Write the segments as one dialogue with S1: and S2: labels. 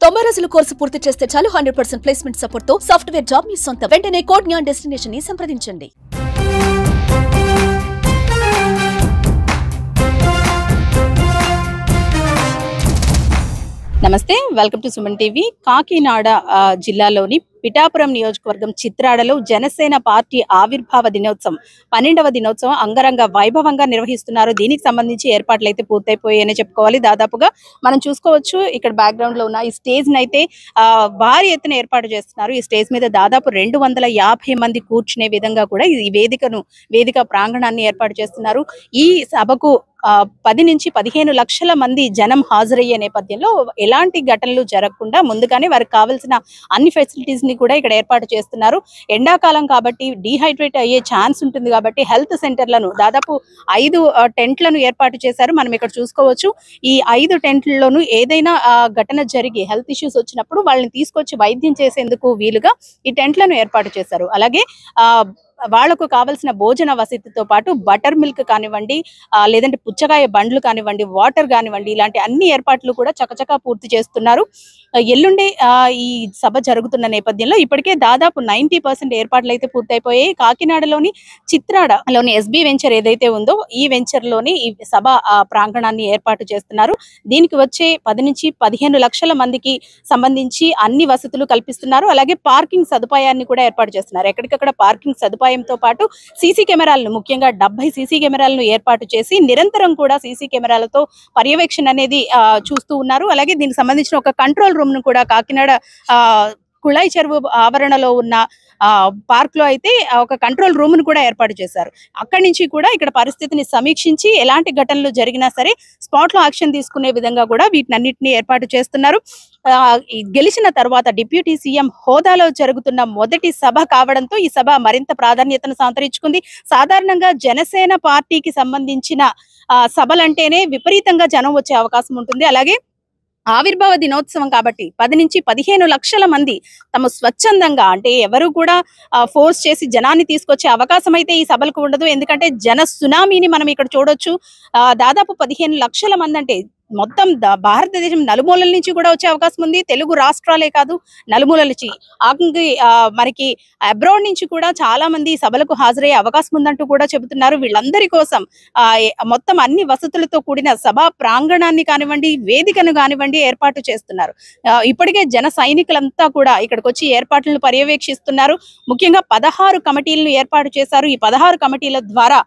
S1: 90 రోజుల కోర్సు పూర్తి చేస్తే చాలు 100% ప్లేస్మెంట్ సపోర్ట్ తో సాఫ్ట్వేర్ జాబ్ మీ సొంతం. వెంటనే కోడ్ జ్ఞాన్ డెస్టినేషన్ ని సంప్రదించండి.
S2: నమస్తే, welcome to Suman TV. Kakinada జిల్లాలోని పిఠాపురం నియోజకవర్గం చిత్రాడలో జనసేన పార్టీ ఆవిర్భావ దినోత్సవం 12వ దినోత్సవం అంగరంగ వైభవంగా నిర్వహిస్తున్నారు. దీనికి సంబంధించి ఏర్పాట్లు అయితే పూర్తయిపోయాయని చెప్పుకోవాలి. దాదాపుగా మనం చూసుకోవచ్చు, ఇక్కడ బ్యాక్గ్రౌండ్ లో ఉన్న ఈ స్టేజ్ నైతే భారీ ఎత్తున ఏర్పాటు చేస్తున్నారు. ఈ స్టేజ్ మీద దాదాపు 250 మంది కూర్చునే విధంగా కూడా ఈ వేదిక ప్రాంగణాన్ని ఏర్పాటు చేస్తున్నారు. ఈ సభకు 10 నుంచి 15 లక్షల మంది జనం హాజరయ్యే నేపథ్యంలో ఎలాంటి ఘటనలు జరగకుండా ముందుగానే వారికి కావాల్సిన అన్ని ఫెసిలిటీస్ ని కూడా ఇక్కడ ఏర్పాటు చేస్తున్నారు. ఎండాకాలం కాబట్టి డీహైడ్రేట్ అయ్యే ఛాన్స్ ఉంటుంది కాబట్టి హెల్త్ సెంటర్లను దాదాపు 5 టెంట్లను ఏర్పాటు చేశారు. మనం ఇక్కడ చూసుకోవచ్చు. ఈ 5 టెంట్లలోనూ ఏదైనా ఘటన జరిగి హెల్త్ ఇష్యూస్ వచ్చినప్పుడు వాళ్ళని తీసుకొచ్చి వైద్యం చేసేందుకు వీలుగా ఈ టెంట్లను ఏర్పాటు చేశారు. అలాగే వాళ్లకు కావాల్సిన భోజన వసతితో పాటు బటర్ మిల్క్ కానివ్వండి, లేదంటే పుచ్చకాయ బండ్లు కానివ్వండి, వాటర్ కానివ్వండి, ఇలాంటి అన్ని ఏర్పాట్లు కూడా చకచకా పూర్తి చేస్తున్నారు. ఎల్లుండి ఈ సభ జరుగుతున్న నేపథ్యంలో ఇప్పటికే దాదాపు 90% ఏర్పాట్లు అయితే పూర్తయిపోయాయి. కాకినాడలోని చిత్రాడలోని ఎస్బీ వెంచర్ ఏదైతే ఉందో ఈ వెంచర్ లోని ఈ సభ ప్రాంగణాన్ని ఏర్పాటు చేస్తున్నారు. దీనికి వచ్చే 10 నుంచి 15 లక్షల మందికి సంబంధించి అన్ని వసతులు కల్పిస్తున్నారు. అలాగే పార్కింగ్ సదుపాయాన్ని కూడా ఏర్పాటు చేస్తున్నారు. ఎక్కడికక్కడ పార్కింగ్ సదుపాయంతో పాటు సీసీ కెమెరాలను, ముఖ్యంగా 70 సీసీ కెమెరాలను ఏర్పాటు చేసి నిరంతరం కూడా సీసీ కెమెరాలతో పర్యవేక్షణ అనేది చూస్తూ ఉన్నారు. అలాగే దీనికి సంబంధించిన ఒక కంట్రోల్ రూమ్ ను కూడా కాకినాడ కుళాయి చెరువు ఆవరణలో ఉన్న పార్క్ లో అయితే ఒక కంట్రోల్ రూమ్ ను కూడా ఏర్పాటు చేశారు. అక్కడి నుంచి కూడా ఇక్కడ పరిస్థితిని సమీక్షించి ఎలాంటి ఘటనలు జరిగినా సరే స్పాట్ లో యాక్షన్ తీసుకునే విధంగా కూడా వీటినన్నింటినీ ఏర్పాటు చేస్తున్నారు. గెలిచిన తర్వాత డిప్యూటీ సీఎం హోదాలో జరుగుతున్న మొదటి సభ కావడంతో ఈ సభ మరింత ప్రాధాన్యతను సంతరించుకుంది. సాధారణంగా జనసేన పార్టీకి సంబంధించిన సభలంటేనే విపరీతంగా జనం వచ్చే అవకాశం ఉంటుంది. అలాగే ఆవిర్భావ దినోత్సవం కాబట్టి 10 నుంచి 15 లక్షల మంది తమ స్వచ్ఛందంగా, అంటే ఎవరు కూడా ఫోర్స్ చేసి జనాన్ని తీసుకొచ్చే అవకాశం అయితే ఈ సభలకు ఉండదు. ఎందుకంటే జన సునామీని మనం ఇక్కడ చూడొచ్చు. దాదాపు 15 లక్షల మంది అంటే మొత్తం భారతదేశం నలుమూలల నుంచి కూడా వచ్చే అవకాశం ఉంది. తెలుగు రాష్ట్రాలే కాదు, నలుమూలల నుంచి మనకి అబ్రాడ్ నుంచి కూడా చాలా మంది సభలకు హాజరయ్యే అవకాశం ఉందంటూ కూడా చెబుతున్నారు. వీళ్ళందరి కోసం మొత్తం అన్ని వసతులతో కూడిన సభా ప్రాంగణాన్ని కానివ్వండి, వేదికను కానివ్వండి ఏర్పాటు చేస్తున్నారు. ఇప్పటికే జన సైనికులంతా కూడా ఇక్కడికి వచ్చి ఏర్పాట్లను పర్యవేక్షిస్తున్నారు. ముఖ్యంగా 16 కమిటీలను ఏర్పాటు చేశారు. ఈ 16 కమిటీల ద్వారా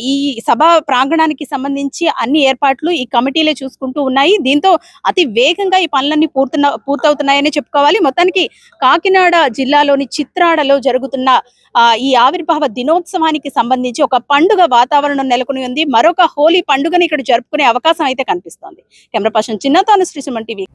S2: ఈ సభా ప్రాంగణానికి సంబంధించి అన్ని ఏర్పాట్లు ఈ కమిటీలే చూసుకుంటూ ఉన్నాయి. దీంతో అతి వేగంగా ఈ పనులన్నీ పూర్తవుతున్నాయని చెప్పుకోవాలి. మొత్తానికి కాకినాడ జిల్లాలోని చిత్రాడలో జరుగుతున్న ఈ ఆవిర్భావ దినోత్సవానికి సంబంధించి ఒక పండుగ వాతావరణం నెలకొని ఉంది. మరొక హోలీ పండుగని ఇక్కడ జరుపుకునే అవకాశం అయితే కనిపిస్తోంది. కెమెరా పర్సన్ చిన్నతో శ్రీ సుమన్ టీవీ.